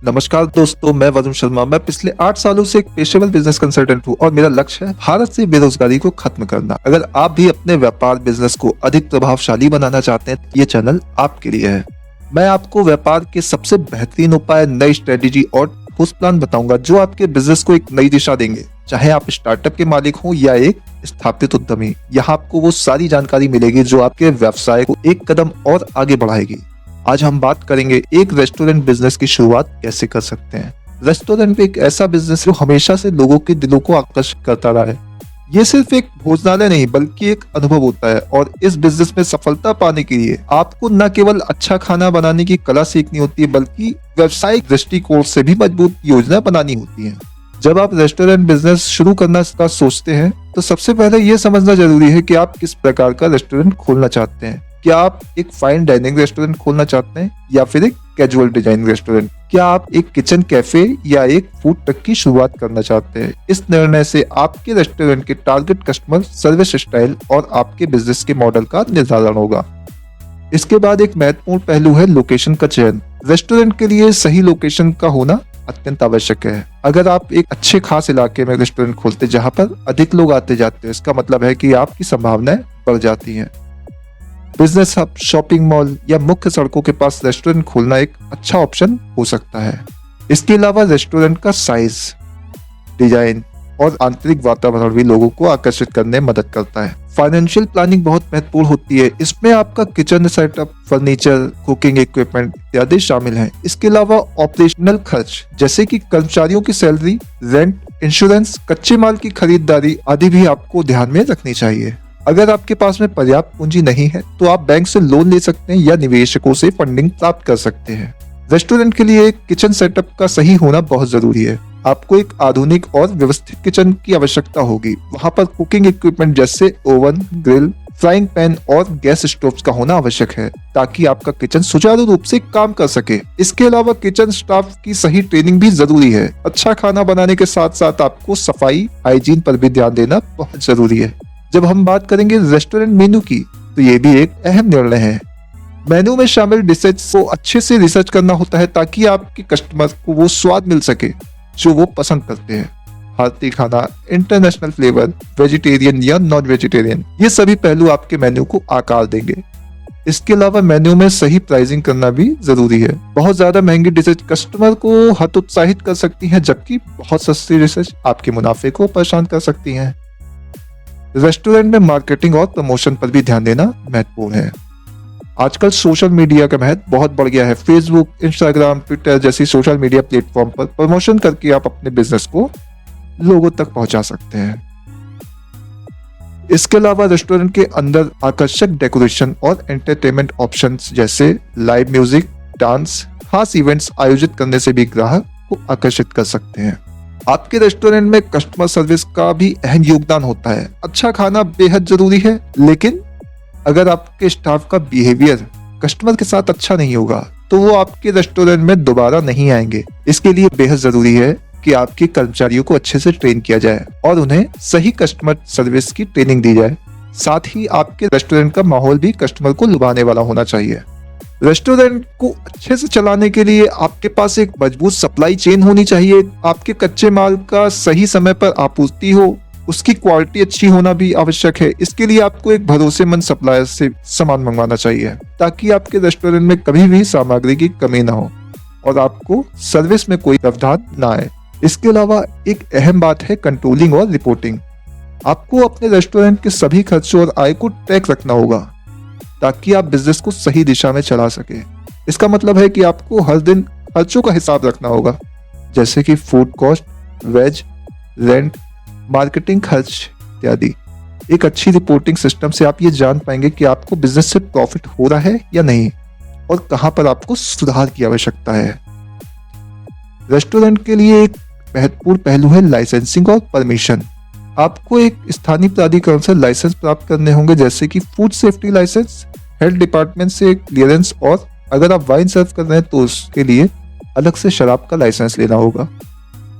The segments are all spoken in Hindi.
नमस्कार दोस्तों, मैं वरुण शर्मा। मैं पिछले 8 सालों से एक पेशेवर बिजनेस कंसल्टेंट हूँ और मेरा लक्ष्य है भारत से बेरोजगारी को खत्म करना। अगर आप भी अपने व्यापार बिजनेस को अधिक प्रभावशाली बनाना चाहते हैं, तो ये चैनल आपके लिए है। मैं आपको व्यापार के सबसे बेहतरीन उपाय, नई स्ट्रेटेजी और ठोस प्लान बताऊंगा जो आपके बिजनेस को एक नई दिशा देंगे। चाहे आप स्टार्टअप के मालिक हो या एक स्थापित उद्यमी, यहाँ आपको वो सारी जानकारी मिलेगी जो आपके व्यवसाय को एक कदम और आगे बढ़ाएगी। आज हम बात करेंगे एक रेस्टोरेंट बिजनेस की शुरुआत कैसे कर सकते हैं। रेस्टोरेंट एक ऐसा बिजनेस जो हमेशा से लोगों के दिलों को आकर्षित करता रहा है। ये सिर्फ एक भोजनालय नहीं बल्कि एक अनुभव होता है और इस बिजनेस में सफलता पाने के लिए आपको न केवल अच्छा खाना बनाने की कला सीखनी होती है बल्कि व्यवसायिक दृष्टिकोण से भी मजबूत योजना बनानी होती है। जब आप रेस्टोरेंट बिजनेस शुरू करना का सोचते हैं तो सबसे पहले ये समझना जरूरी है कि आप किस प्रकार का रेस्टोरेंट खोलना चाहते हैं। क्या आप एक फाइन डाइनिंग रेस्टोरेंट खोलना चाहते हैं या फिर एक कैजुअल डिजाइन रेस्टोरेंट? क्या आप एक किचन कैफे या एक फूड ट्रक की शुरुआत करना चाहते हैं? इस निर्णय से आपके रेस्टोरेंट के टारगेट कस्टमर, सर्विस स्टाइल और आपके बिजनेस के मॉडल का निर्धारण होगा। इसके बाद एक महत्वपूर्ण पहलू है लोकेशन का चयन। रेस्टोरेंट के लिए सही लोकेशन का होना अत्यंत आवश्यक है। अगर आप एक अच्छे खास इलाके में रेस्टोरेंट खोलते जहां पर अधिक लोग आते जाते हैं, इसका मतलब है कि आपकी संभावनाएं बढ़ जाती हैं। बिजनेस हब, शॉपिंग मॉल या मुख्य सड़कों के पास रेस्टोरेंट खोलना एक अच्छा ऑप्शन हो सकता है। इसके अलावा रेस्टोरेंट का साइज, डिजाइन और आंतरिक वातावरण भी लोगों को आकर्षित करने में मदद करता है। फाइनेंशियल प्लानिंग बहुत महत्वपूर्ण होती है। इसमें आपका kitchen setup, furniture, cooking equipment इत्यादि शामिल हैं। इसके अलावा ऑपरेशनल खर्च जैसे कि कर्मचारियों की सैलरी, रेंट, इंश्योरेंस, कच्चे माल की खरीदारी आदि भी आपको ध्यान में रखनी चाहिए। अगर आपके पास में पर्याप्त पूंजी नहीं है तो आप बैंक से लोन ले सकते हैं या निवेशकों से फंडिंग प्राप्त कर सकते हैं। रेस्टोरेंट के लिए एक किचन सेटअप का सही होना बहुत जरूरी है। आपको एक आधुनिक और व्यवस्थित किचन की आवश्यकता होगी। वहाँ पर कुकिंग इक्विपमेंट जैसे ओवन, ग्रिल, फ्राइंग पैन और गैस स्टोव्स का होना आवश्यक है ताकि आपका किचन सुचारू रूप से काम कर सके। इसके अलावा किचन स्टाफ की सही ट्रेनिंग भी जरूरी है। अच्छा खाना बनाने के साथ साथ आपको सफाई, हाइजीन पर भी ध्यान देना बहुत जरूरी है। जब हम बात करेंगे रेस्टोरेंट मेनू की, तो ये भी एक अहम निर्णय है। मेनू में शामिल डिशेज को अच्छे से रिसर्च करना होता है ताकि आपके कस्टमर को वो स्वाद मिल सके जो वो पसंद करते हैं। भारतीय खाना, इंटरनेशनल फ्लेवर, वेजिटेरियन या नॉन वेजिटेरियन, ये सभी पहलू आपके मेन्यू को आकार देंगे। इसके अलावा मेन्यू में सही प्राइसिंग करना भी जरूरी है। बहुत ज्यादा महंगी डिशेज कस्टमर को हतोत्साहित कर सकती हैं, जबकि बहुत सस्ती डिशेज आपके मुनाफे को परेशान कर सकती हैं। रेस्टोरेंट में मार्केटिंग और प्रमोशन पर भी ध्यान देना महत्वपूर्ण है। आजकल सोशल मीडिया का महत्व बहुत बढ़ गया है। फेसबुक, इंस्टाग्राम, ट्विटर जैसी सोशल मीडिया प्लेटफॉर्म पर प्रमोशन करके आप अपने बिजनेस को लोगों तक पहुंचा सकते हैं। इसके अलावा रेस्टोरेंट के अंदर आकर्षक डेकोरेशन और एंटरटेनमेंट ऑप्शंस जैसे लाइव म्यूजिक, डांस, खास इवेंट्स आयोजित करने से भी ग्राहक को आकर्षित कर सकते हैं। आपके रेस्टोरेंट में कस्टमर सर्विस का भी अहम योगदान होता है। अच्छा खाना बेहद जरूरी है, लेकिन अगर आपके स्टाफ का बिहेवियर कस्टमर के साथ अच्छा नहीं होगा तो वो आपके रेस्टोरेंट में दोबारा नहीं आएंगे। इसके लिए बेहद जरूरी है कि आपके कर्मचारियों को अच्छे से ट्रेन किया जाए और उन्हें सही कस्टमर सर्विस की ट्रेनिंग दी जाए। साथ ही आपके रेस्टोरेंट का माहौल भी कस्टमर को लुभाने वाला होना चाहिए। रेस्टोरेंट को अच्छे से चलाने के लिए आपके पास एक मजबूत सप्लाई चेन होनी चाहिए। आपके कच्चे माल का सही समय पर आपूर्ति हो, उसकी क्वालिटी अच्छी होना भी आवश्यक है। इसके लिए आपको एक भरोसेमंद सप्लायर से सामान मंगवाना चाहिए ताकि आपके रेस्टोरेंट में कभी भी सामग्री की कमी ना हो और आपको सर्विस में कोई व्यवधान ना आए। इसके अलावा एक अहम बात है कंट्रोलिंग और रिपोर्टिंग। आपको अपने रेस्टोरेंट के सभी खर्चों और आय को ट्रैक रखना होगा ताकि आप बिजनेस को सही दिशा में चला सके। इसका मतलब है कि आपको हर दिन खर्चों का हिसाब रखना होगा, जैसे कि food cost, wage, rent, marketing खर्च इत्यादि। एक अच्छी रिपोर्टिंग सिस्टम से आप ये जान पाएंगे कि आपको बिजनेस से प्रॉफिट हो रहा है या नहीं और कहां पर आपको सुधार की आवश्यकता है। रेस्टोरेंट के लिए एक महत्वपूर्ण पहलू है लाइसेंसिंग और परमिशन। आपको एक स्थानीय प्राधिकरण से लाइसेंस प्राप्त करने होंगे, जैसे कि food safety license, health department से क्लियरेंस, और अगर आप वाइन सर्व कर रहे हैं तो उसके लिए अलग से शराब का लाइसेंस लेना होगा।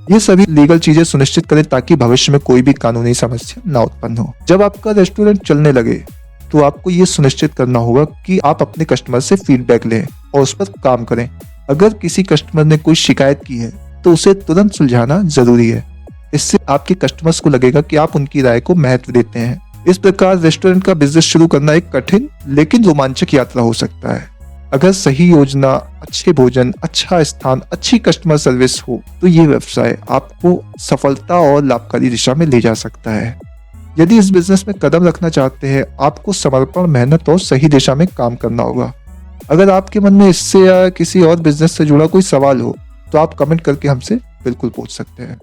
ये सभी लीगल चीजें सुनिश्चित करें ताकि भविष्य में कोई भी कानूनी समस्या ना उत्पन्न हो। जब आपका रेस्टोरेंट चलने लगे तो आपको ये सुनिश्चित करना होगा कि आप अपने कस्टमर से फीडबैक लें और उस पर काम करें। अगर किसी कस्टमर ने कोई शिकायत की है तो उसे तुरंत सुलझाना जरूरी है। इससे आपके कस्टमर्स को लगेगा कि आप उनकी राय को महत्व देते हैं। इस प्रकार रेस्टोरेंट का बिजनेस शुरू करना एक कठिन लेकिन रोमांचक यात्रा हो सकता है। अगर सही योजना, अच्छे भोजन, अच्छा स्थान, अच्छी कस्टमर सर्विस हो तो ये व्यवसाय आपको सफलता और लाभकारी दिशा में ले जा सकता है। यदि इस बिजनेस में कदम रखना चाहते हैं, आपको समर्पण, मेहनत और सही दिशा में काम करना होगा। अगर आपके मन में इससे या किसी और बिजनेस से जुड़ा कोई सवाल हो तो आप कमेंट करके हमसे बिल्कुल पूछ सकते हैं।